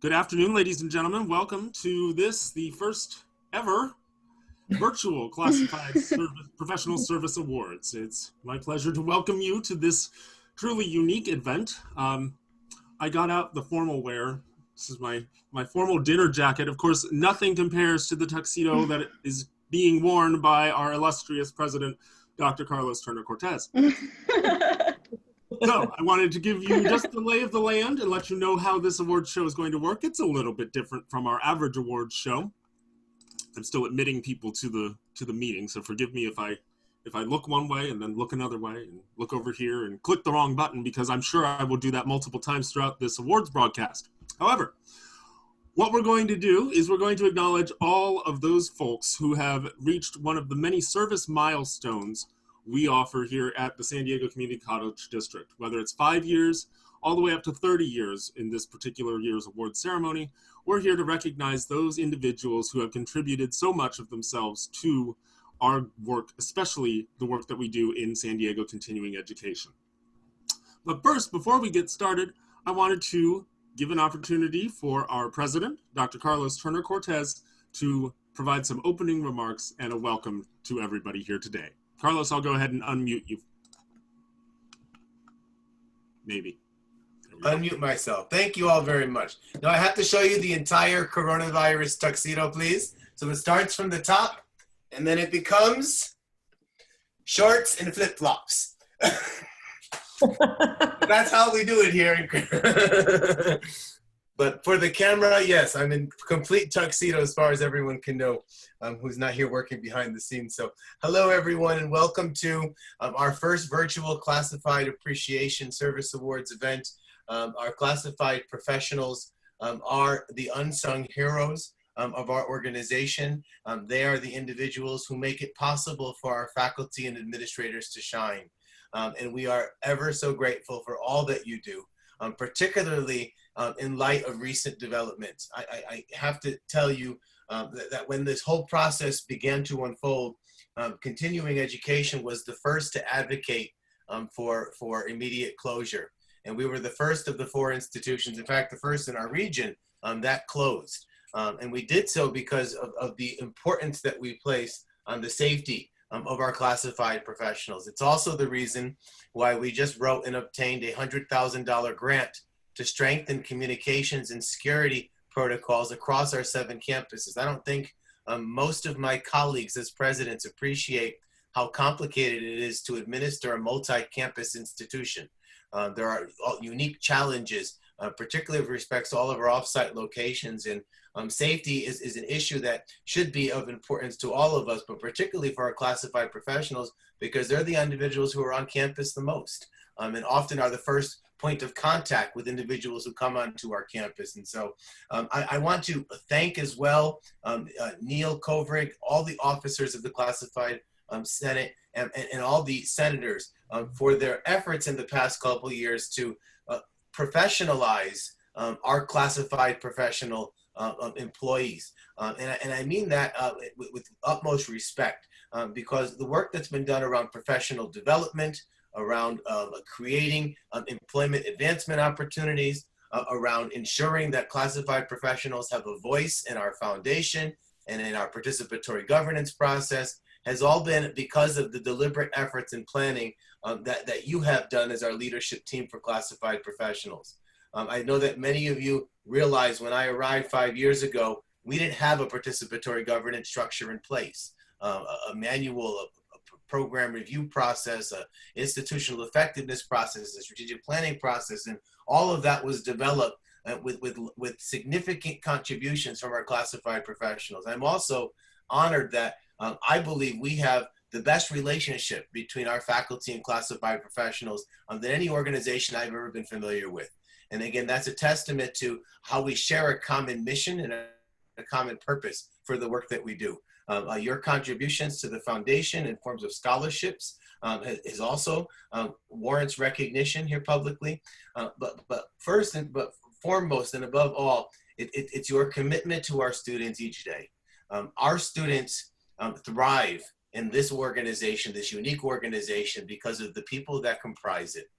Good afternoon, ladies and gentlemen. Welcome to the first ever virtual Classified Professional Service Awards. It's my pleasure to welcome you to this truly unique event. I got out the formal wear. This is my formal dinner jacket. Of course, nothing compares to the tuxedo that is being worn by our illustrious president, Dr. Carlos Turner Cortez. So I wanted to give you just the lay of the land and let you know how this award show is going to work. It's a little bit different from our average awards show. I'm still admitting people to the meeting, so forgive me if I look one way and then look another way and look over here and click the wrong button, because I'm sure I will do that multiple times throughout this awards broadcast. However, what we're going to do is we're going to acknowledge all of those folks who have reached one of the many service milestones we offer here at the San Diego Community College District, whether it's 5 years all the way up to 30 years in this particular year's award ceremony. We're here to recognize those individuals who have contributed so much of themselves to our work, especially the work that we do in San Diego continuing education. But first, before we get started, I wanted to give an opportunity for our president, Dr. Carlos Turner Cortez, to provide some opening remarks and a welcome to everybody here today. Carlos, I'll go ahead and unmute you. Maybe. Unmute myself. Thank you all very much. Now I have to show you the entire coronavirus tuxedo, please. So it starts from the top, and then it becomes shorts and flip-flops. That's how we do it here. But for the camera, yes, I'm in complete tuxedo as far as everyone can know who's not here working behind the scenes. So hello, everyone, and welcome to our first virtual Classified Appreciation Service Awards event. Our classified professionals are the unsung heroes of our organization. They are the individuals who make it possible for our faculty and administrators to shine. And we are ever so grateful for all that you do, particularly in light of recent developments. I have to tell you that when this whole process began to unfold, continuing education was the first to advocate for immediate closure. And we were the first of the 4 institutions, in fact, the first in our region that closed. And we did so because of the importance that we place on the safety of our classified professionals. It's also the reason why we just wrote and obtained a $100,000 grant to strengthen communications and security protocols across our 7 campuses. I don't think most of my colleagues as presidents appreciate how complicated it is to administer a multi-campus institution. There are unique challenges, particularly with respect to all of our offsite locations, and safety is an issue that should be of importance to all of us, but particularly for our classified professionals, because they're the individuals who are on campus the most, and often are the first point of contact with individuals who come onto our campus. And so I want to thank as well Neil Kovrig, all the officers of the Classified Senate, and all the senators for their efforts in the past couple of years to professionalize our classified professional employees. And I mean that with utmost respect, because the work that's been done around professional development, around creating employment advancement opportunities, around ensuring that classified professionals have a voice in our foundation and in our participatory governance process, has all been because of the deliberate efforts and planning that you have done as our leadership team for classified professionals. I know that many of you realize when I arrived 5 years ago, we didn't have a participatory governance structure in place, a manual, a program review process, a institutional effectiveness process, a strategic planning process, and all of that was developed with significant contributions from our classified professionals. I'm also honored that I believe we have the best relationship between our faculty and classified professionals than any organization I've ever been familiar with. And again, that's a testament to how we share a common mission and a common purpose for the work that we do. Your contributions to the foundation in forms of scholarships is also warrants recognition here publicly. But first and foremost and above all, it's your commitment to our students each day. Our students thrive in this organization, this unique organization, because of the people that comprise it.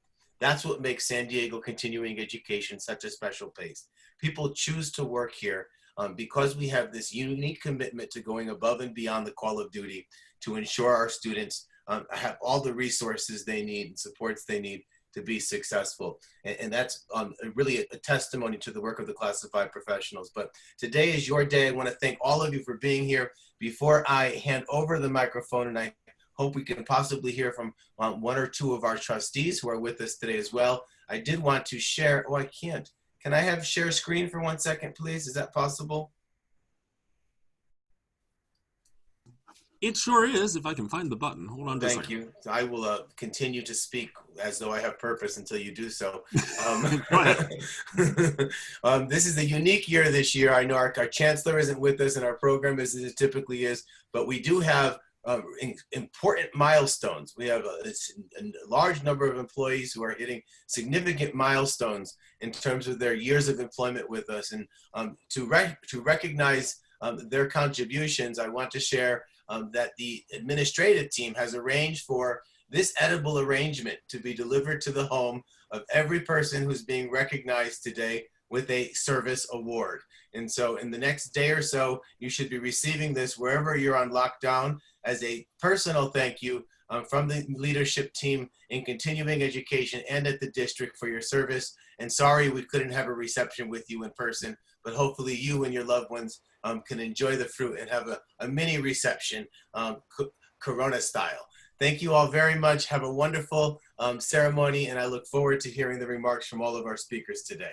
That's what makes San Diego continuing education such a special place. People choose to work here because we have this unique commitment to going above and beyond the call of duty to ensure our students have all the resources they need and supports they need to be successful. And that's really a testimony to the work of the classified professionals. But today is your day. I want to thank all of you for being here. Before I hand over the microphone, and I hope we can possibly hear from one or two of our trustees who are with us today as well, I did want to share, oh, I can't. Can I have share screen for 1 second, please? Is that possible? It sure is, if I can find the button. Hold on just a second. Thank you. I will continue to speak as though I have purpose until you do so. Go ahead. This is a unique year this year. I know our chancellor isn't with us and our program as it typically is, but we do have important milestones. We have a large number of employees who are hitting significant milestones in terms of their years of employment with us. And to recognize their contributions, I want to share that the administrative team has arranged for this edible arrangement to be delivered to the home of every person who's being recognized today with a service award. And so in the next day or so, you should be receiving this wherever you're on lockdown as a personal thank you from the leadership team in continuing education and at the district for your service. And sorry we couldn't have a reception with you in person, but hopefully you and your loved ones can enjoy the fruit and have a mini reception, Corona style. Thank you all very much. Have a wonderful ceremony, and I look forward to hearing the remarks from all of our speakers today.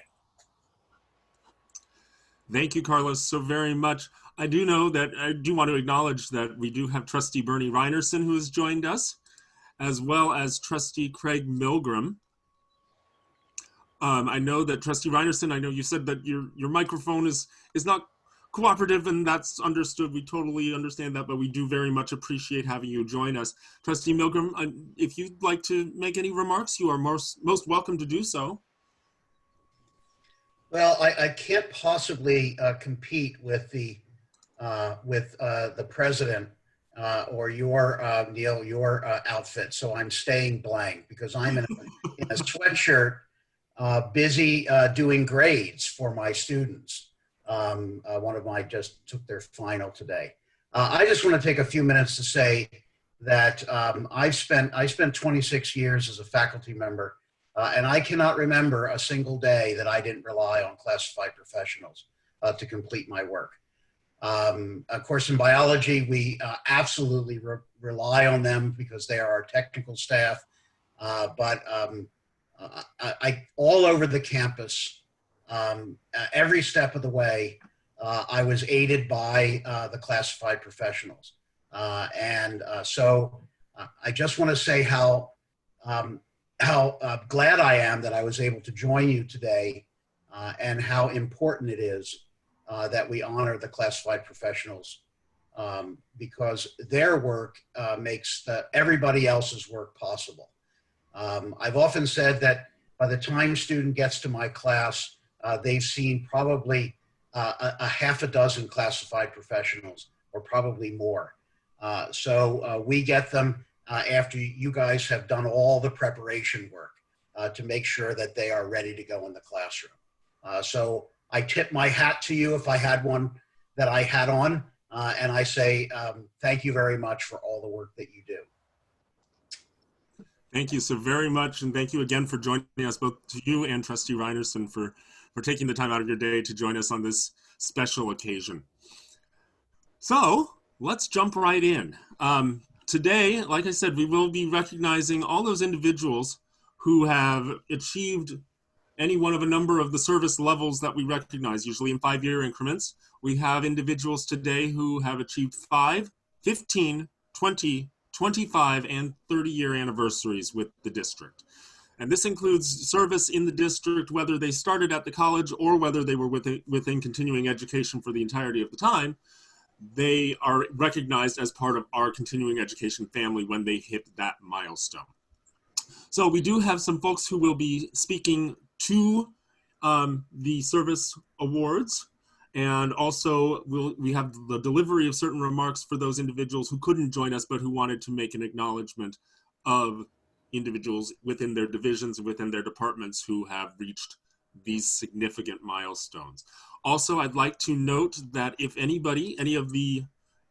Thank you, Carlos, so very much. I do know that I do want to acknowledge that we do have Trustee Bernie Reinerson who has joined us, as well as Trustee Craig Milgram. I know that Trustee Reinerson, I know you said that your microphone is not cooperative, and that's understood. We totally understand that, but we do very much appreciate having you join us. Trustee Milgram, if you'd like to make any remarks, you are most welcome to do so. Well, I can't possibly compete with the president or your Neil, your outfit. So I'm staying blank because I'm in a sweatshirt, busy doing grades for my students. One of my just took their final today. I just want to take a few minutes to say that I spent 26 years as a faculty member, and I cannot remember a single day that I didn't rely on classified professionals to complete my work. Of course, in biology, we absolutely rely on them because they are our technical staff, but all over the campus, every step of the way, I was aided by the classified professionals. So I just want to say how glad I am that I was able to join you today and how important it is that we honor the classified professionals because their work makes everybody else's work possible. I've often said that by the time a student gets to my class, they've seen probably a half a dozen classified professionals or probably more. So we get them after you guys have done all the preparation work to make sure that they are ready to go in the classroom. So I tip my hat to you if I had one that I had on, and I say thank you very much for all the work that you do. Thank you so very much, and thank you again for joining us, both to you and Trustee Reinerson for taking the time out of your day to join us on this special occasion. So let's jump right in. Today, like I said, we will be recognizing all those individuals who have achieved any one of a number of the service levels that we recognize, usually in 5-year increments. We have individuals today who have achieved 5, 15, 20, 25, and 30-year anniversaries with the district. And this includes service in the district, whether they started at the college or whether they were within continuing education for the entirety of the time. They are recognized as part of our continuing education family when they hit that milestone. So we do have some folks who will be speaking to the service awards, and also we have the delivery of certain remarks for those individuals who couldn't join us but who wanted to make an acknowledgement of individuals within their divisions, within their departments who have reached these significant milestones. Also, I'd like to note that if anybody, any of the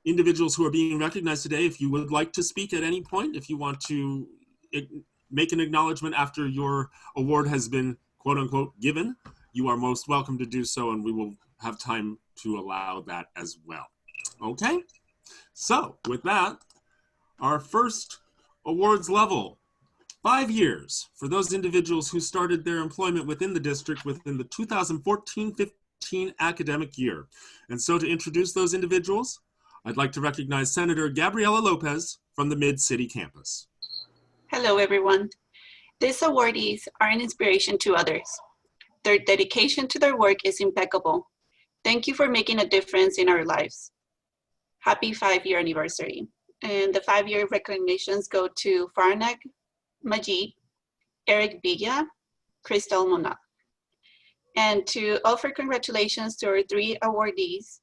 individuals who are being recognized today, if you would like to speak at any point, if you want to make an acknowledgement after your award has been quote unquote given, you are most welcome to do so, and we will have time to allow that as well. Okay, so with that, our first awards level, 5 years for those individuals who started their employment within the district within the 2014-15 academic year. And so to introduce those individuals, I'd like to recognize Senator Gabriela Lopez from the Mid-City campus. Hello, everyone. These awardees are an inspiration to others. Their dedication to their work is impeccable. Thank you for making a difference in our lives. Happy 5-year anniversary. And the 5-year recognitions go to Farnak Majid, Eric Villa, Crystal Mona. And to offer congratulations to our 3 awardees,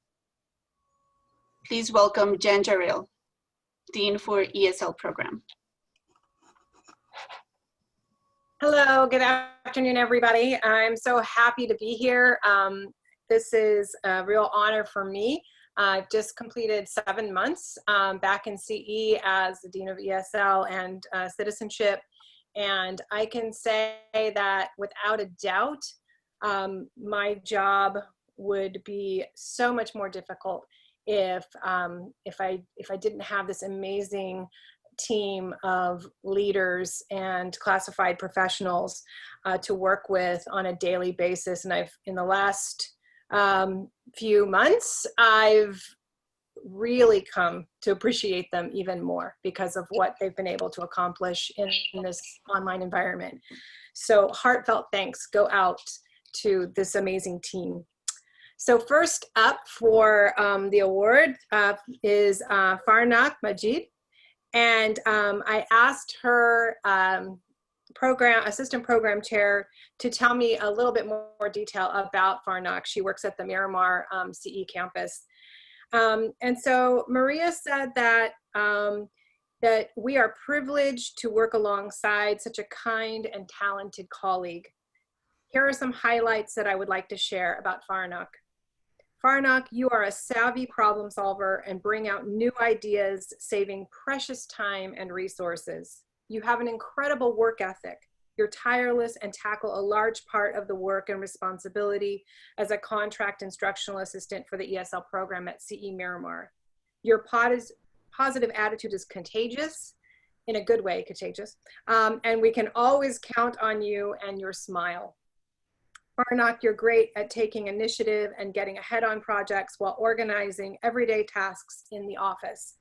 please welcome Jen Jarrell, Dean for ESL Program. Hello, good afternoon, everybody. I'm so happy to be here. This is a real honor for me. I've just completed 7 months back in CE as the Dean of ESL and Citizenship. And I can say that without a doubt, my job would be so much more difficult if I didn't have this amazing team of leaders and classified professionals to work with on a daily basis. And in the last few months, I've really come to appreciate them even more because of what they've been able to accomplish in this online environment. So heartfelt thanks go out to this amazing team. So first up for the award is Farnak Majid. And I asked her assistant program chair to tell me a little bit more detail about Farnak. She works at the Miramar CE campus. And so Maria said that, that we are privileged to work alongside such a kind and talented colleague. Here are some highlights that I would like to share about Farnak. Farnak, you are a savvy problem solver and bring out new ideas, saving precious time and resources. You have an incredible work ethic. You're tireless and tackle a large part of the work and responsibility as a contract instructional assistant for the ESL program at CE Miramar. Your positive attitude is contagious, in a good way, contagious, and we can always count on you and your smile. Farnak, you're great at taking initiative and getting ahead on projects while organizing everyday tasks in the office.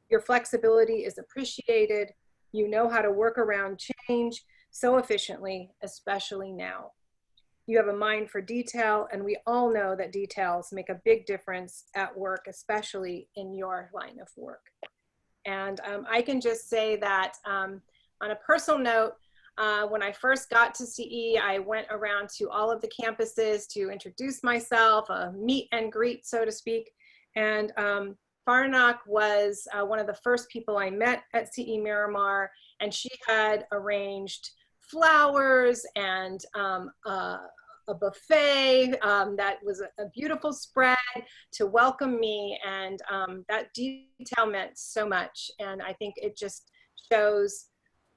Your flexibility is appreciated. You know how to work around change so efficiently, especially now. You have a mind for detail, and we all know that details make a big difference at work, especially in your line of work. And I can just say that on a personal note, when I first got to CE, I went around to all of the campuses to introduce myself, a meet and greet, so to speak. And Farnak was one of the first people I met at CE Miramar, and she had arranged flowers and a buffet that was a beautiful spread to welcome me. And that detail meant so much. And I think it just shows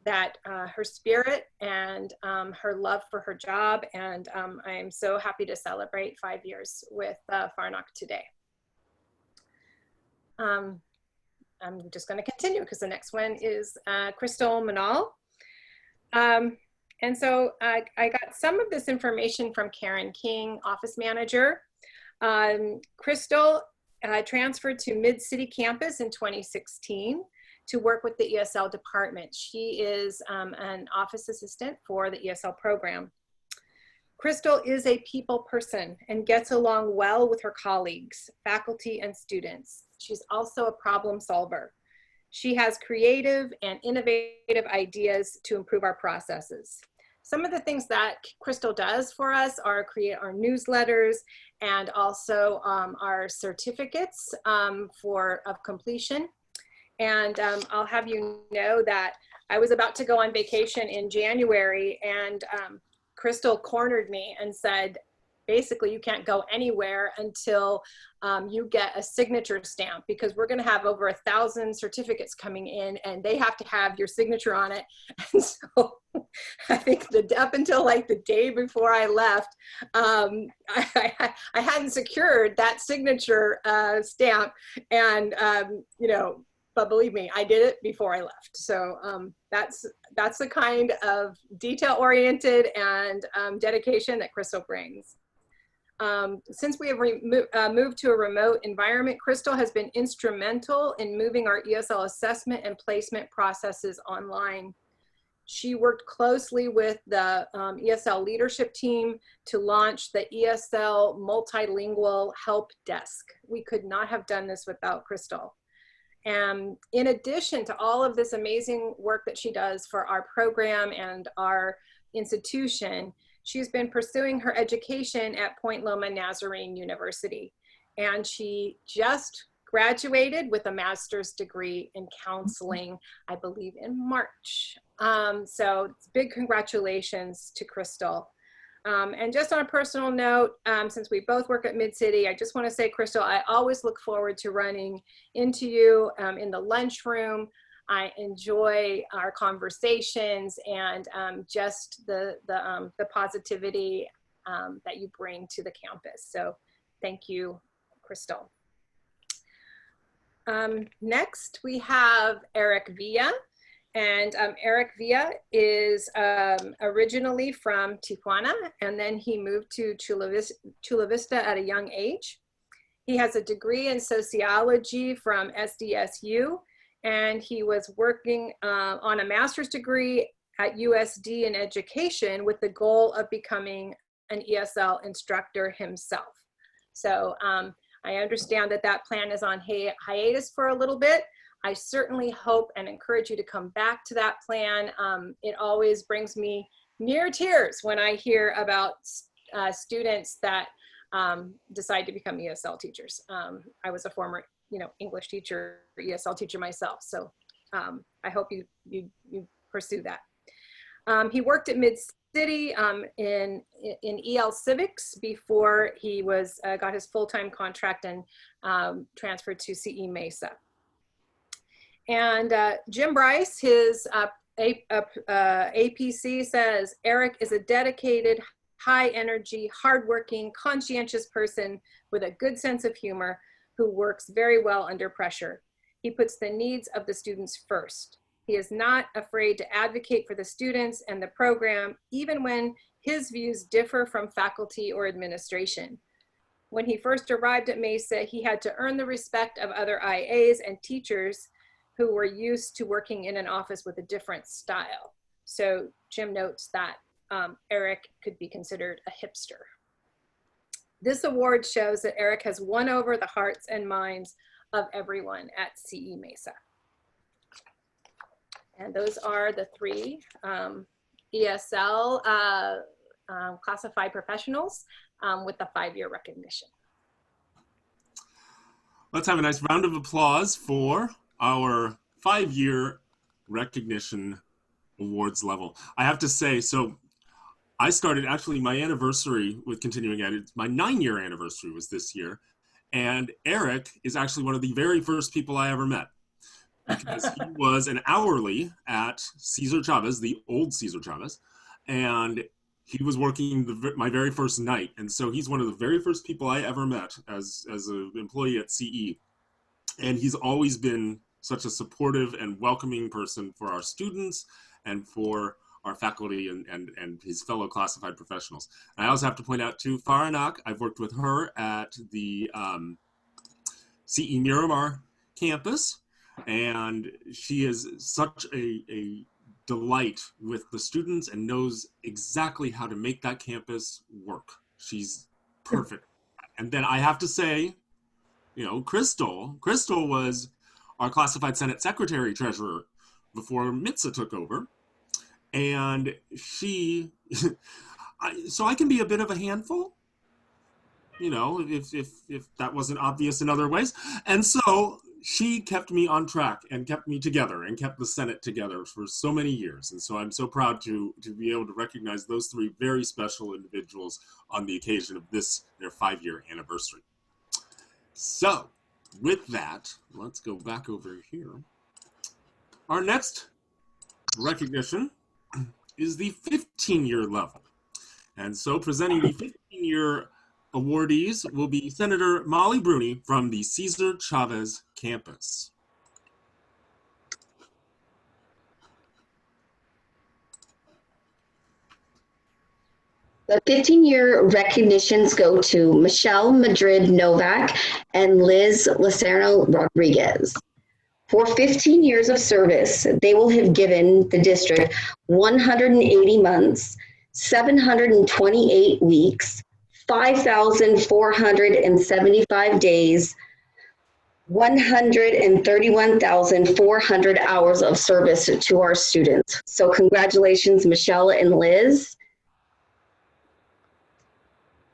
that her spirit and her love for her job. And I am so happy to celebrate 5 years with Farnak today. I'm just going to continue because the next one is Crystal Manal. And so I got some of this information from Karen King, office manager. Crystal transferred to Mid-City campus in 2016 to work with the ESL department. She is an office assistant for the ESL program. Crystal is a people person and gets along well with her colleagues, faculty, and students. She's also a problem solver. She has creative and innovative ideas to improve our processes. Some of the things that Crystal does for us are create our newsletters and also our certificates of completion. And I'll have you know that I was about to go on vacation in January, and Crystal cornered me and said, basically, you can't go anywhere until you get a signature stamp, because we're going to have over 1,000 certificates coming in, and they have to have your signature on it. And so I think up until like the day before I left, I hadn't secured that signature stamp, and you know, but believe me, I did it before I left. So that's the kind of detail-oriented and dedication that Crystal brings. Since we have moved to a remote environment, Crystal has been instrumental in moving our ESL assessment and placement processes online. She worked closely with the ESL leadership team to launch the ESL multilingual help desk. We could not have done this without Crystal. And in addition to all of this amazing work that she does for our program and our institution, she's been pursuing her education at Point Loma Nazarene University. And she just graduated with a master's degree in counseling, I believe in March. So big congratulations to Crystal. And just on a personal note, since we both work at Mid-City, I just want to say, Crystal, I always look forward to running into you in the lunchroom. I enjoy our conversations and just the positivity that you bring to the campus. So thank you, Crystal. Next, we have Eric Villa. And Eric Villa is originally from Tijuana, and then he moved to Chula Vista at a young age. He has a degree in sociology from SDSU, and he was working on a master's degree at USD in education with the goal of becoming an ESL instructor himself. So I understand that that plan is on hiatus for a little bit. I certainly hope and encourage you to come back to that plan. It always brings me near tears when I hear about students that decide to become ESL teachers. I was a former, English teacher, ESL teacher myself, so I hope you pursue that. He worked at Mid-City in EL Civics before he got his full-time contract and transferred to CE Mesa. And Jim Bryce, his APC, says, Eric is a dedicated, high energy, hardworking, conscientious person with a good sense of humor who works very well under pressure. He puts the needs of the students first. He is not afraid to advocate for the students and the program, even when his views differ from faculty or administration. When he first arrived at Mesa, he had to earn the respect of other IAs and teachers who were used to working in an office with a different style. So Jim notes that Eric could be considered a hipster. This award shows that Eric has won over the hearts and minds of everyone at CE Mesa. And those are the three ESL classified professionals with the 5-year recognition. Let's have a nice round of applause for our 5-year recognition awards level. I have to say, so I started, actually my anniversary with continuing ed, my 9-year anniversary was this year. And Eric is actually one of the very first people I ever met, because he was an hourly at Cesar Chavez, the old Cesar Chavez. And he was working my very first night. And so he's one of the very first people I ever met as an employee at CE. And he's always been such a supportive and welcoming person for our students and for our faculty and his fellow classified professionals. And I also have to point out too, Faranak, I've worked with her at the CE Miramar campus, and she is such a delight with the students and knows exactly how to make that campus work. She's perfect. And then I have to say, Crystal was our classified Senate Secretary Treasurer before Mitza took over. And she, so I can be a bit of a handful, if that wasn't obvious in other ways. And so she kept me on track and kept me together and kept the Senate together for so many years. And so I'm so proud to be able to recognize those three very special individuals on the occasion of this, their 5-year anniversary. So with that, let's go back over here. Our next recognition is the 15-year level. And so presenting the 15-year awardees will be Senator Molly Bruni from the Cesar Chavez campus. The 15-year recognitions go to Michelle Madrid Novak and Liz Lacerno Rodriguez. For 15 years of service, they will have given the district 180 months, 728 weeks, 5,475 days, 131,400 hours of service to our students. So congratulations, Michelle and Liz.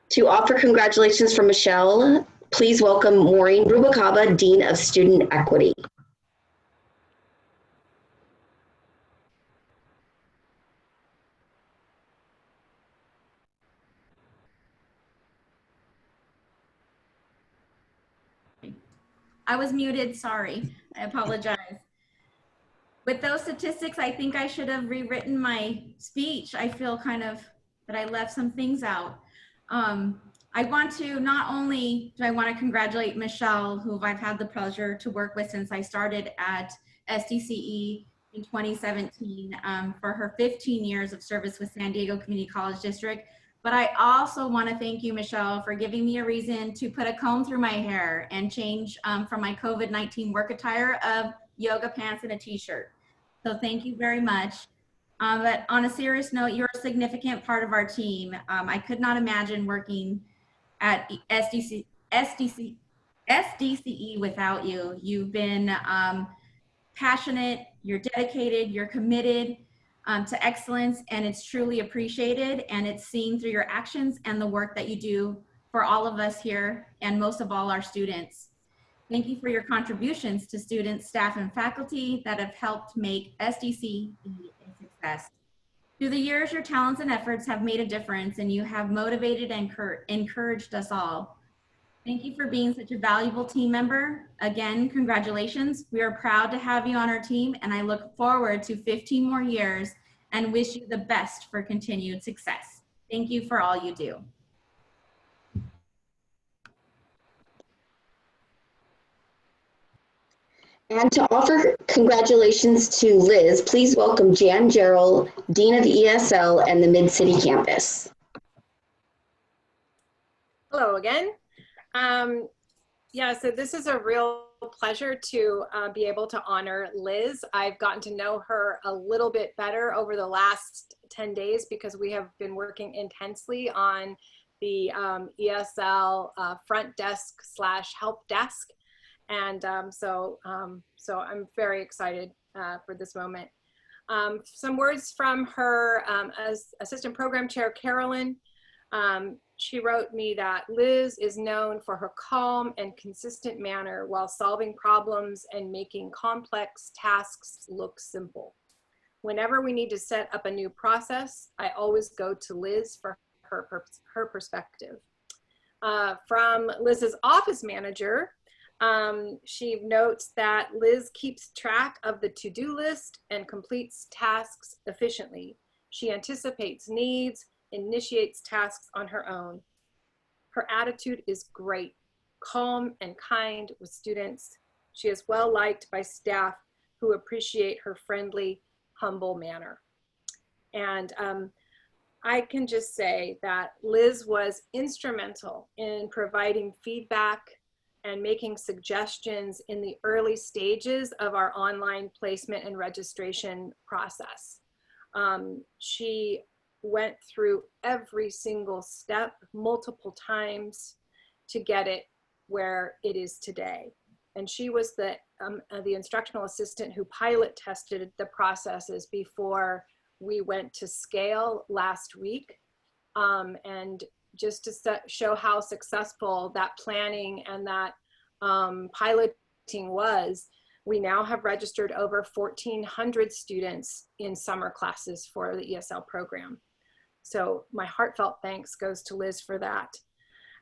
To offer congratulations from Michelle, please welcome Maureen Rubacaba, Dean of Student Equity. I was muted, sorry. I apologize. With those statistics, I think I should have rewritten my speech. I feel kind of that I left some things out. I want to, not only do I want to congratulate Michelle, who I've had the pleasure to work with since I started at SDCE in 2017 for her 15 years of service with San Diego Community College District. But I also want to thank you, Michelle, for giving me a reason to put a comb through my hair and change from my COVID-19 work attire of yoga pants and a t-shirt. So thank you very much. But on a serious note, you're a significant part of our team. I could not imagine working at SDCE without you. You've been passionate, you're dedicated, you're committed to excellence, and it's truly appreciated, and it's seen through your actions and the work that you do for all of us here, and most of all, our students. Thank you for your contributions to students, staff, and faculty that have helped make SDCE a success. Through the years, your talents and efforts have made a difference, and you have motivated and encouraged us all. Thank you for being such a valuable team member. Again, congratulations. We are proud to have you on our team, and I look forward to 15 more years and wish you the best for continued success. Thank you for all you do. And to offer congratulations to Liz, please welcome Jan Gerald, Dean of ESL and the Mid-City campus. Hello again. Yeah, so this is a real pleasure to be able to honor Liz. I've gotten to know her a little bit better over the last 10 days because we have been working intensely on the ESL front desk / help desk. And so I'm very excited for this moment. Some words from her as Assistant Program Chair, Carolyn. She wrote me that Liz is known for her calm and consistent manner while solving problems and making complex tasks look simple. Whenever we need to set up a new process, I always go to Liz for her perspective. From Liz's office manager, she notes that Liz keeps track of the to-do list and completes tasks efficiently. She anticipates needs, initiates tasks on her own. Her attitude is great, calm and kind with students. She is well liked by staff who appreciate her friendly, humble manner. And I can just say that Liz was instrumental in providing feedback and making suggestions in the early stages of our online placement and registration process. She went through every single step multiple times to get it where it is today. And she was the instructional assistant who pilot tested the processes before we went to scale last week. And just to show how successful that planning and that pilot was, we now have registered over 1,400 students in summer classes for the ESL program. So my heartfelt thanks goes to Liz for that.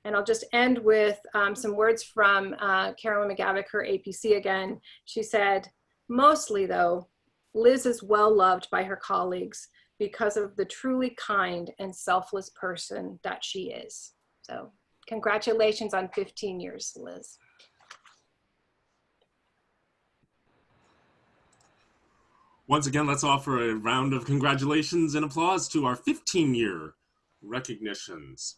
And I'll just end with some words from Carolyn McGavick, her APC again. She said, mostly though, Liz is well loved by her colleagues because of the truly kind and selfless person that she is. So congratulations on 15 years, Liz. Once again, let's offer a round of congratulations and applause to our 15-year recognitions.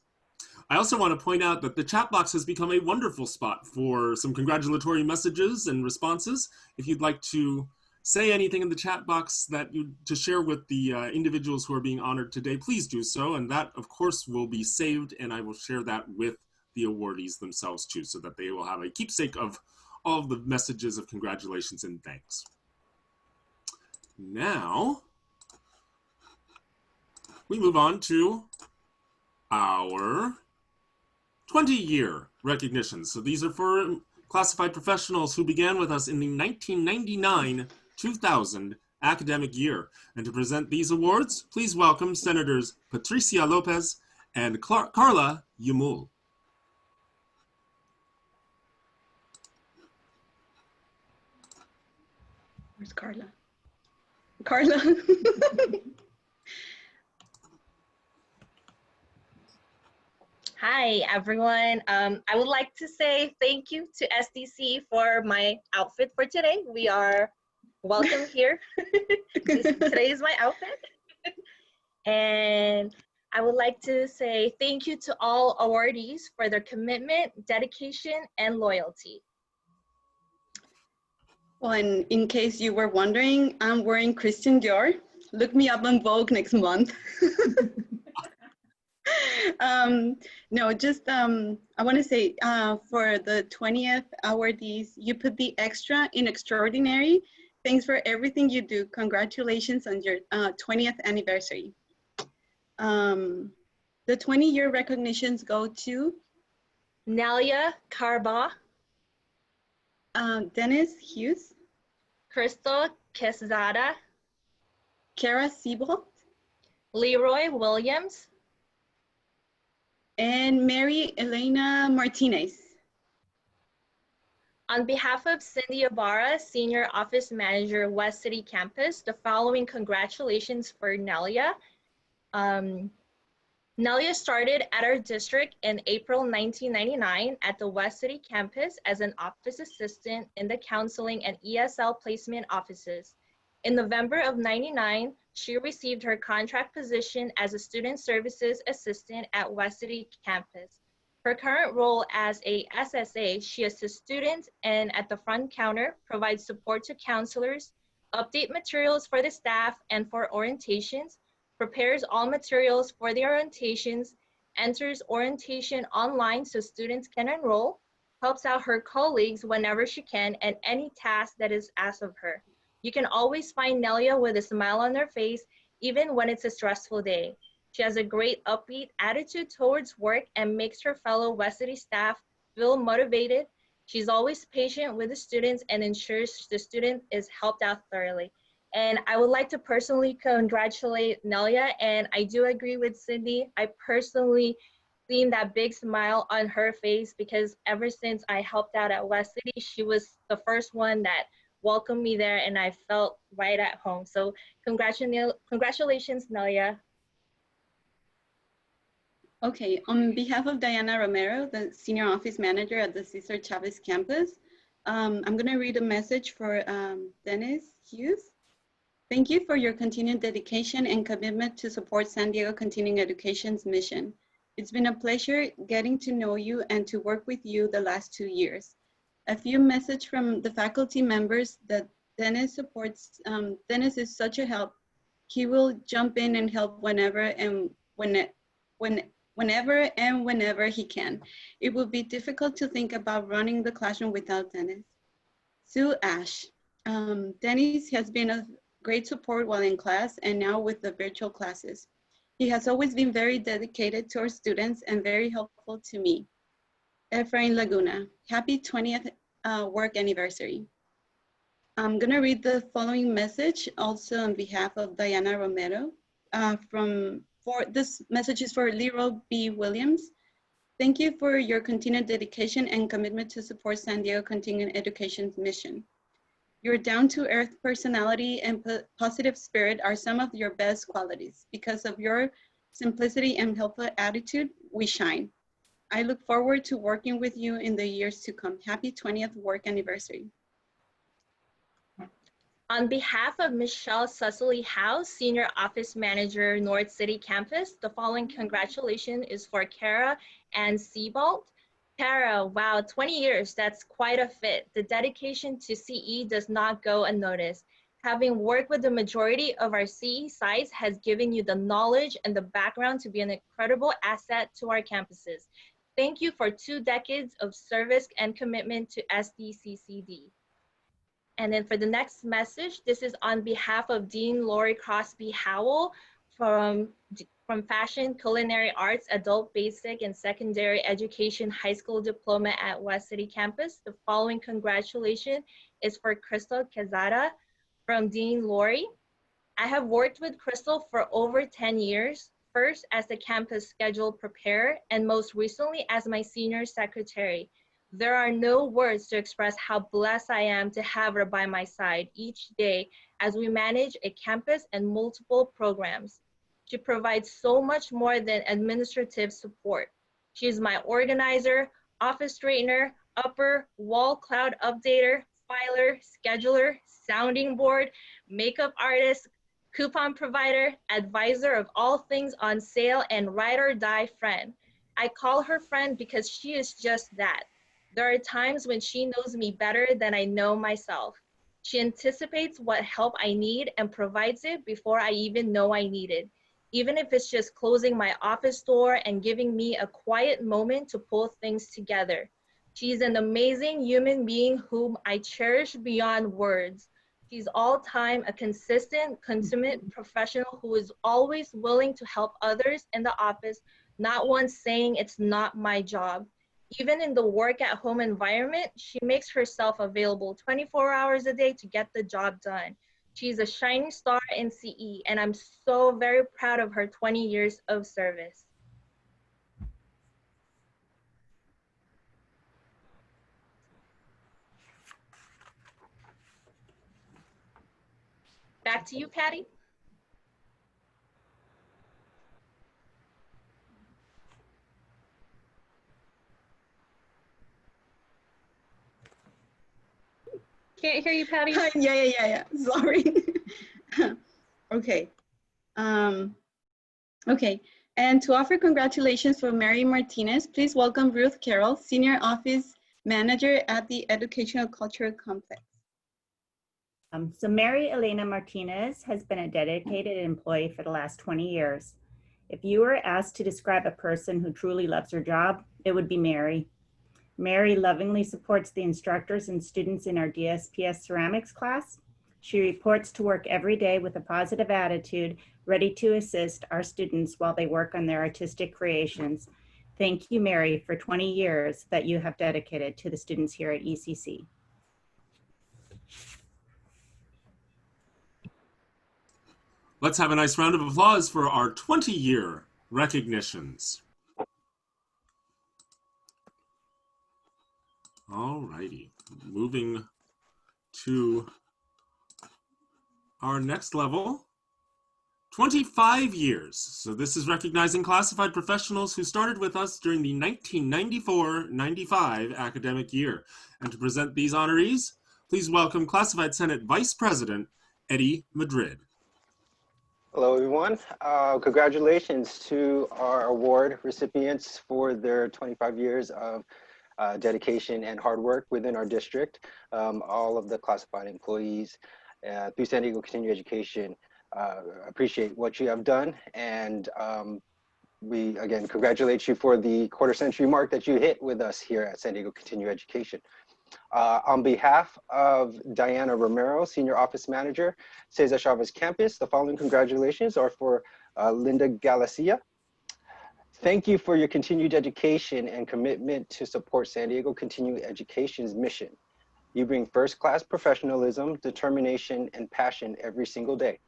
I also want to point out that the chat box has become a wonderful spot for some congratulatory messages and responses. If you'd like to say anything in the chat box that to share with the individuals who are being honored today, please do so. And that, of course, will be saved, and I will share that with the awardees themselves too, so that they will have a keepsake of all of the messages of congratulations and thanks. Now, we move on to our 20-year recognitions. So these are for classified professionals who began with us in the 1999-2000 academic year. And to present these awards, please welcome Senators Patricia Lopez and Carla Yumul. Where's Carla? Carla. Hi, everyone. I would like to say thank you to SDCE for my outfit for today. We are welcome here. Today is my outfit. And I would like to say thank you to all awardees for their commitment, dedication, and loyalty. Well, and in case you were wondering, I'm wearing Christian Dior. Look me up on Vogue next month. No, just I want to say for the 20th awardees, you put the extra in extraordinary. Thanks for everything you do. Congratulations on your 20th anniversary. The 20-year recognitions go to Nelia Carba, Dennis Hughes, Crystal Quesada, Kara Siebold, Leroy Williams, and Mary Elena Martinez. On behalf of Cindy Ibarra, Senior Office Manager, West City Campus, the following congratulations for Nelia. Nelia started at our district in April 1999 at the West City Campus as an office assistant in the counseling and ESL placement offices. In November of '99, she received her contract position as a student services assistant at West City Campus. Her current role as a SSA, she assists students and at the front counter provides support to counselors, update materials for the staff and for orientations, prepares all materials for the orientations, enters orientation online so students can enroll, helps out her colleagues whenever she can, and any task that is asked of her. You can always find Nelia with a smile on her face, even when it's a stressful day. She has a great upbeat attitude towards work and makes her fellow West City staff feel motivated. She's always patient with the students and ensures the student is helped out thoroughly. And I would like to personally congratulate Nelia, and I do agree with Cindy. I personally seen that big smile on her face because ever since I helped out at West City, she was the first one that welcomed me there and I felt right at home. So congratulations, Nelia. Okay, on behalf of Diana Romero, the Senior Office Manager at the Cesar Chavez campus, I'm gonna read a message for Dennis Hughes. Thank you for your continued dedication and commitment to support San Diego Continuing Education's mission. It's been a pleasure getting to know you and to work with you the last 2 years. A few messages from the faculty members that Dennis supports. Dennis is such a help. He will jump in and help whenever and whenever he can. It will be difficult to think about running the classroom without Dennis. Sue Ash. Dennis has been a great support while in class and now with the virtual classes. He has always been very dedicated to our students and very helpful to me. Efrain Laguna, happy 20th work anniversary. I'm gonna read the following message also on behalf of Diana Romero. This message is for Leroy B. Williams. Thank you for your continued dedication and commitment to support San Diego Continuing Education's mission. Your down-to-earth personality and positive spirit are some of your best qualities. Because of your simplicity and helpful attitude, we shine. I look forward to working with you in the years to come. Happy 20th work anniversary. On behalf of Michelle Cecily Howe, Senior Office Manager, North City Campus, the following congratulations is for Kara and Seabolt. Kara, wow, 20 years, that's quite a fit. The dedication to CE does not go unnoticed. Having worked with the majority of our CE sites has given you the knowledge and the background to be an incredible asset to our campuses. Thank you for 2 decades of service and commitment to SDCCD. And then for the next message, this is on behalf of Dean Lori Crosby Howell from Fashion Culinary Arts Adult Basic and Secondary Education High School Diploma at West City Campus. The following congratulations is for Crystal Quezada from Dean Lori. I have worked with Crystal for over 10 years, first as the campus schedule preparer and most recently as my senior secretary. There are no words to express how blessed I am to have her by my side each day as we manage a campus and multiple programs. She provides so much more than administrative support. She is my organizer, office straightener, upper wall cloud updater, filer, scheduler, sounding board, makeup artist, coupon provider, advisor of all things on sale, and ride or die friend. I call her friend because she is just that. There are times when she knows me better than I know myself. She anticipates what help I need and provides it before I even know I need it, even if it's just closing my office door and giving me a quiet moment to pull things together. She's an amazing human being whom I cherish beyond words. She's all-time a consistent, consummate professional who is always willing to help others in the office, not once saying it's not my job. Even in the work-at-home environment, she makes herself available 24 hours a day to get the job done. She's a shining star in CE, and I'm so very proud of her 20 years of service. Back to you, Patty. Can't hear you, Patty. Yeah. Sorry. Okay. Okay. And to offer congratulations for Mary Martinez, please welcome Ruth Carroll, Senior Office Manager at the Educational Cultural Complex. So Mary Elena Martinez has been a dedicated employee for the last 20 years. If you were asked to describe a person who truly loves her job, it would be Mary. Mary lovingly supports the instructors and students in our DSPS ceramics class. She reports to work every day with a positive attitude, ready to assist our students while they work on their artistic creations. Thank you, Mary, for 20 years that you have dedicated to the students here at ECC. Let's have a nice round of applause for our 20-year recognitions. All righty, moving to our next level, 25 years. So this is recognizing classified professionals who started with us during the 1994-95 academic year. And to present these honorees, please welcome Classified Senate Vice President Eddie Madrid. Hello, everyone. Congratulations to our award recipients for their 25 years of dedication and hard work within our district. All of the classified employees through San Diego Continuing Education appreciate what you have done, and we again congratulate you for the quarter-century mark that you hit with us here at San Diego Continuing Education. On behalf of Diana Romero, Senior Office Manager, Cesar Chavez Campus, the following congratulations are for Linda Galicia. Thank you for your continued dedication and commitment to support San Diego Continuing Education's mission. You bring first-class professionalism, determination, and passion every single day.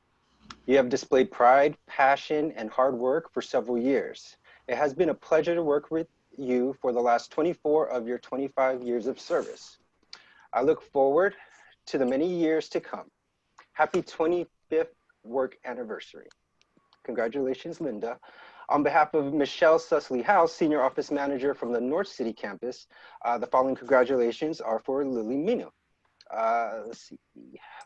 You have displayed pride, passion, and hard work for several years. It has been a pleasure to work with you for the last 24 of your 25 years of service. I look forward to the many years to come. Happy 25th work anniversary. Congratulations, Linda. On behalf of Michelle Susley House, Senior Office Manager from the North City campus, the following congratulations are for Lily Mino. Let's see.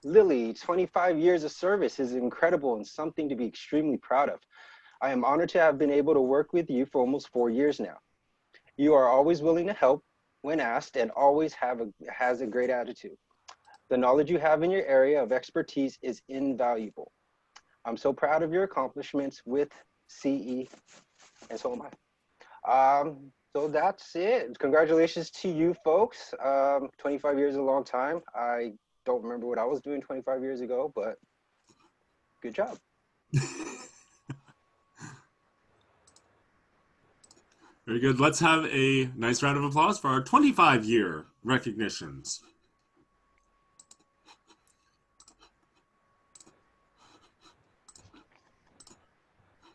Lily, 25 years of service is incredible and something to be extremely proud of. I am honored to have been able to work with you for almost 4 years now. You are always willing to help when asked and always has a great attitude. The knowledge you have in your area of expertise is invaluable. I'm so proud of your accomplishments with CE, and so am I. So that's it. Congratulations to you folks. 25 years is a long time. I don't remember what I was doing 25 years ago, but good job. Very good. Let's have a nice round of applause for our 25-year recognitions.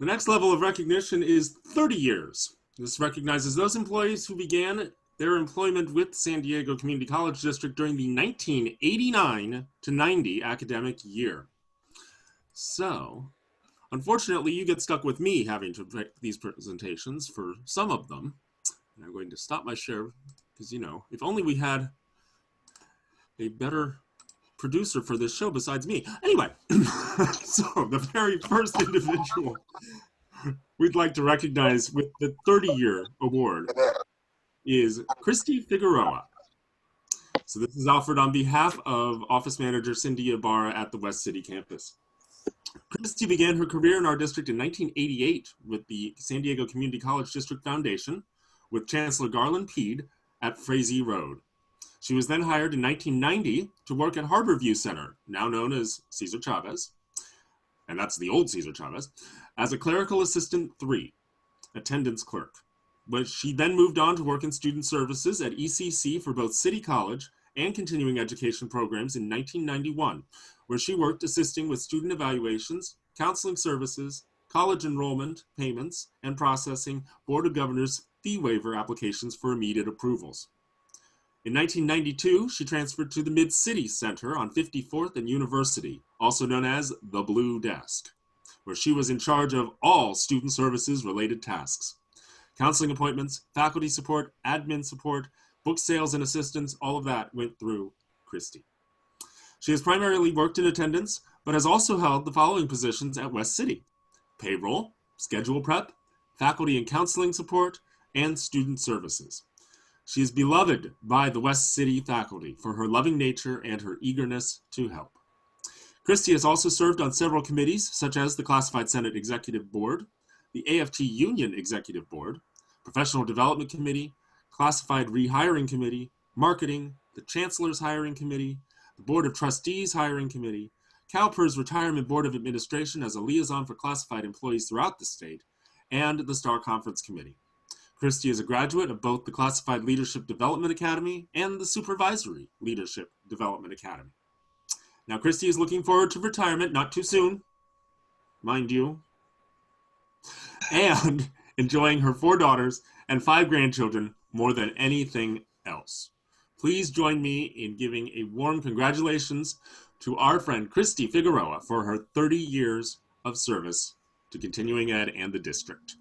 The next level of recognition is 30 years. This recognizes those employees who began their employment with San Diego Community College District during the 1989 to 90 academic year. So, unfortunately, you get stuck with me having to make these presentations for some of them. And I'm going to stop my share because, you know, if only we had a better producer for this show besides me. Anyway, so the very first individual we'd like to recognize with the 30-year award is Christy Figueroa. So this is offered on behalf of Office Manager Cindy Ibarra at the West City campus. Christy began her career in our district in 1988 with the San Diego Community College District Foundation with Chancellor Garland Peed at Frazee Road. She was then hired in 1990 to work at Harborview Center, now known as Cesar Chavez, and that's the old Cesar Chavez, as a clerical assistant 3, attendance clerk. But she then moved on to work in student services at ECC for both City College and continuing education programs in 1991, where she worked assisting with student evaluations, counseling services, college enrollment payments, and processing Board of Governors fee waiver applications for immediate approvals. In 1992, she transferred to the Mid-City Center on 54th and University, also known as the Blue Desk, where she was in charge of all student services related tasks. Counseling appointments, faculty support, admin support, book sales and assistance, all of that went through Christy. She has primarily worked in attendance, but has also held the following positions at West City: payroll, schedule prep, faculty and counseling support, and student services. She is beloved by the West City faculty for her loving nature and her eagerness to help. Christy has also served on several committees, such as the Classified Senate Executive Board, the AFT Union Executive Board, Professional Development Committee, Classified Rehiring Committee, Marketing, the Chancellor's Hiring Committee, the Board of Trustees Hiring Committee, CalPERS Retirement Board of Administration as a liaison for classified employees throughout the state, and the Star Conference Committee. Christy is a graduate of both the Classified Leadership Development Academy and the Supervisory Leadership Development Academy. Now, Christy is looking forward to retirement, not too soon, mind you, and enjoying her 4 daughters and 5 grandchildren more than anything else. Please join me in giving a warm congratulations to our friend Christy Figueroa for her 30 years of service to continuing ed and the district.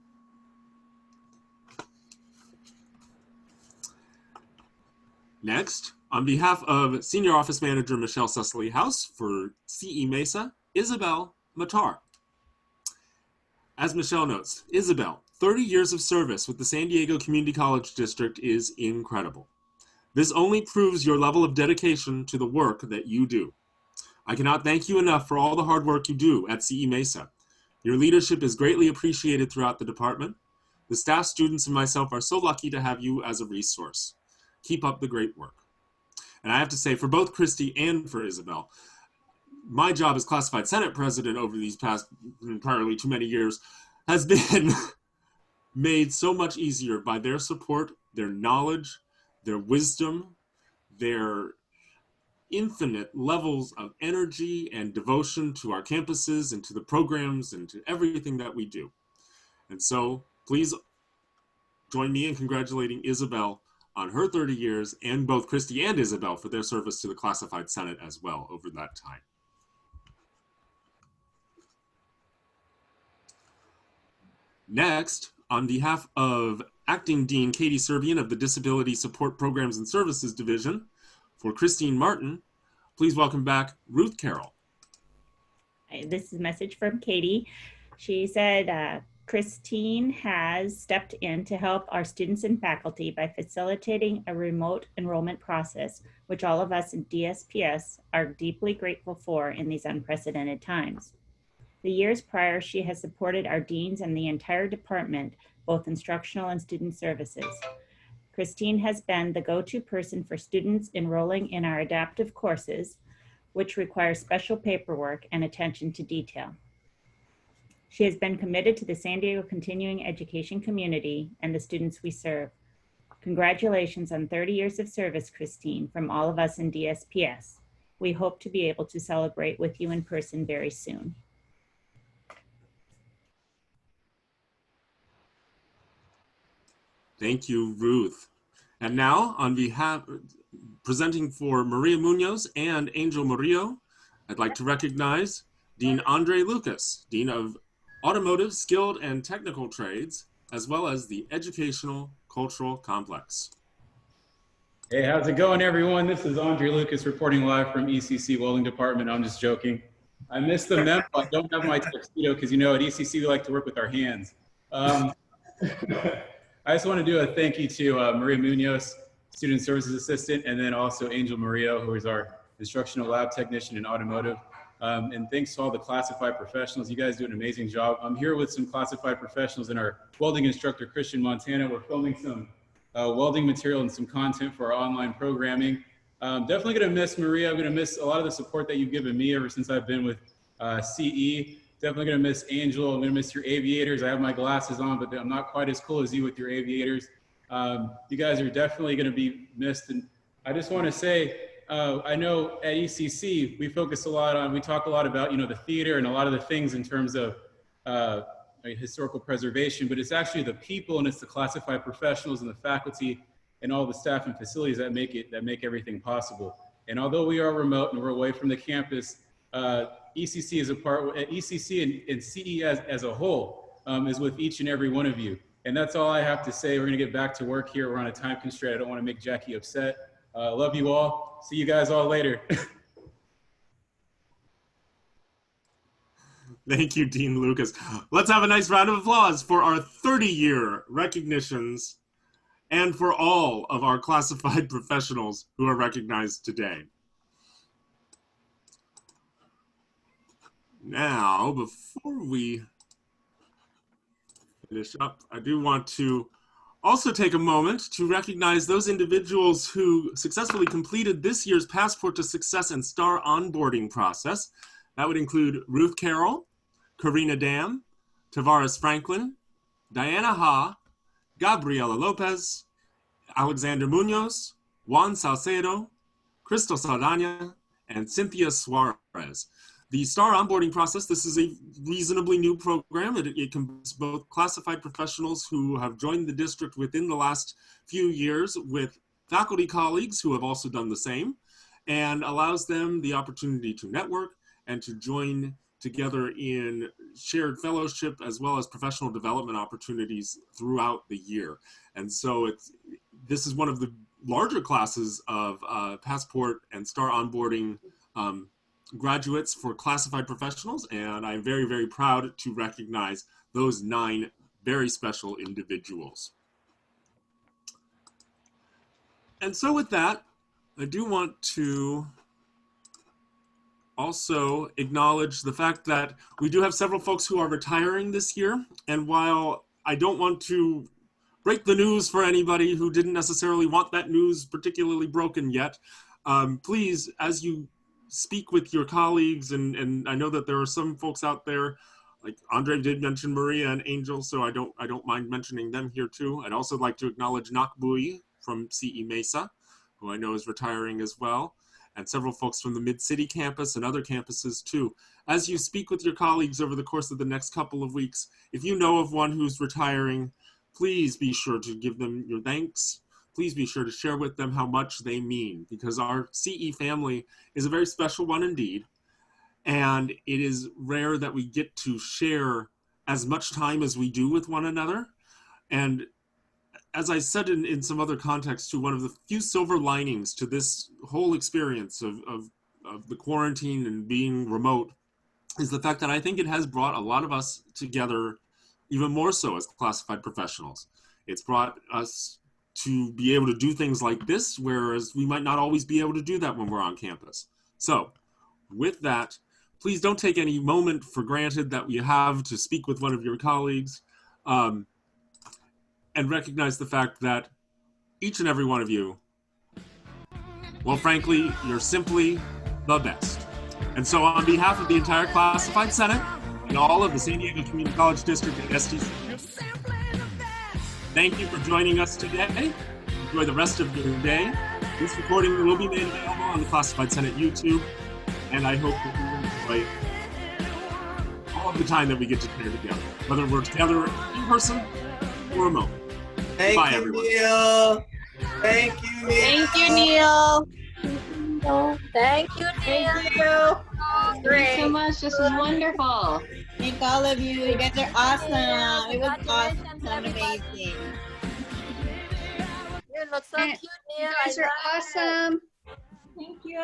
Next, on behalf of Senior Office Manager Michelle Susley House for CE Mesa, Isabel Matar. As Michelle notes, Isabel, 30 years of service with the San Diego Community College District is incredible. This only proves your level of dedication to the work that you do. I cannot thank you enough for all the hard work you do at CE Mesa. Your leadership is greatly appreciated throughout the department. The staff, students, and myself are so lucky to have you as a resource. Keep up the great work. And I have to say, for both Christy and for Isabel, my job as Classified Senate President over these past entirely too many years has been made so much easier by their support, their knowledge, their wisdom, their infinite levels of energy and devotion to our campuses and to the programs and to everything that we do. And so please join me in congratulating Isabel on her 30 years, and both Christy and Isabel for their service to the Classified Senate as well over that time. Next, on behalf of Acting Dean Katie Serbian of the Disability Support Programs and Services Division, for Christine Martin, please welcome back Ruth Carroll. This is a message from Katie. She said, Christine has stepped in to help our students and faculty by facilitating a remote enrollment process, which all of us in DSPS are deeply grateful for in these unprecedented times. The years prior, she has supported our deans and the entire department, both instructional and student services. Christine has been the go-to person for students enrolling in our adaptive courses, which require special paperwork and attention to detail. She has been committed to the San Diego continuing education community and the students we serve. Congratulations on 30 years of service, Christine, from all of us in DSPS. We hope to be able to celebrate with you in person very soon. Thank you, Ruth. And now, on behalf, presenting for Maria Munoz and Angel Murillo, I'd like to recognize Dean Andre Lucas, Dean of Automotive, Skilled, and Technical Trades, as well as the Educational Cultural Complex. Hey, how's it going, everyone? This is Andre Lucas reporting live from ECC Welding Department. I'm just joking. I missed the memo. I don't have my tuxedo because, you know, at ECC we like to work with our hands. I just want to do a thank you to Maria Munoz, Student Services Assistant, and then also Angel Murillo, who is our Instructional Lab Technician in Automotive. And thanks to all the classified professionals. You guys do an amazing job. I'm here with some classified professionals and our welding instructor, Christian Montana. We're filming some welding material and some content for our online programming. Definitely going to miss Maria. I'm going to miss a lot of the support that you've given me ever since I've been with CE. Definitely going to miss Angel. I'm going to miss your aviators. I have my glasses on, but I'm not quite as cool as you with your aviators. You guys are definitely going to be missed. And I just want to say, I know at ECC, we talk a lot about, you know, the theater and a lot of the things in terms of historical preservation, but it's actually the people and it's the classified professionals and the faculty and all the staff and facilities that make everything possible. And although we are remote and we're away from the campus, ECC is ECC and CE as a whole is with each and every one of you. And that's all I have to say. We're gonna get back to work here. We're on a time constraint. I don't wanna make Jackie upset. Love you all. See you guys all later. Thank you, Dean Lucas. Let's have a nice round of applause for our 30-year recognitions and for all of our classified professionals who are recognized today. Now, before we finish up, I do want to also take a moment to recognize those individuals who successfully completed this year's Passport to Success and STAR onboarding process. That would include Ruth Carroll, Karina Dam, Tavares Franklin, Diana Ha, Gabriela Lopez, Alexander Munoz, Juan Salcedo, Crystal Saldana, and Cynthia Suarez. The STAR onboarding process, this is a reasonably new program. It combines both classified professionals who have joined the district within the last few years with faculty colleagues who have also done the same, and allows them the opportunity to network and to join together in shared fellowship as well as professional development opportunities throughout the year. And so this is one of the larger classes of Passport and STAR onboarding graduates for classified professionals, and I'm very, very proud to recognize those 9 very special individuals. And so with that, I do want to also acknowledge the fact that we do have several folks who are retiring this year, and while I don't want to break the news for anybody who didn't necessarily want that news particularly broken yet, please, as you speak with your colleagues, and I know that there are some folks out there, like Andre did mention Maria and Angel, so I don't mind mentioning them here too. I'd also like to acknowledge Nakbui from CE Mesa, who I know is retiring as well. and several folks from the Mid-City campus and other campuses too. As you speak with your colleagues over the course of the next couple of weeks, if you know of one who's retiring, please be sure to give them your thanks. Please be sure to share with them how much they mean, because our CE family is a very special one indeed. And it is rare that we get to share as much time as we do with one another. And as I said in some other contexts too, one of the few silver linings to this whole experience of the quarantine and being remote is the fact that I think it has brought a lot of us together, even more so as classified professionals. It's brought us to be able to do things like this, whereas we might not always be able to do that when we're on campus. So with that, please don't take any moment for granted that you have to speak with one of your colleagues, and recognize the fact that each and every one of you, well, frankly, you're simply the best. And so on behalf of the entire Classified Senate and all of the San Diego Community College District and SDCE, thank you for joining us today. Enjoy the rest of your day. This recording will be made available on the Classified Senate YouTube, and I hope that you will enjoy all of the time that we get to share together, whether we're together in person or remote. Thank you, everyone. Neil. Thank you, Neil. Thank you, Neil. Thank you, Neil. Thank you. Great. Thank you so much. This was wonderful. Thank all of you. You guys are awesome. It was awesome. Sound amazing. You look so cute, Neil. You guys are awesome. Thank you.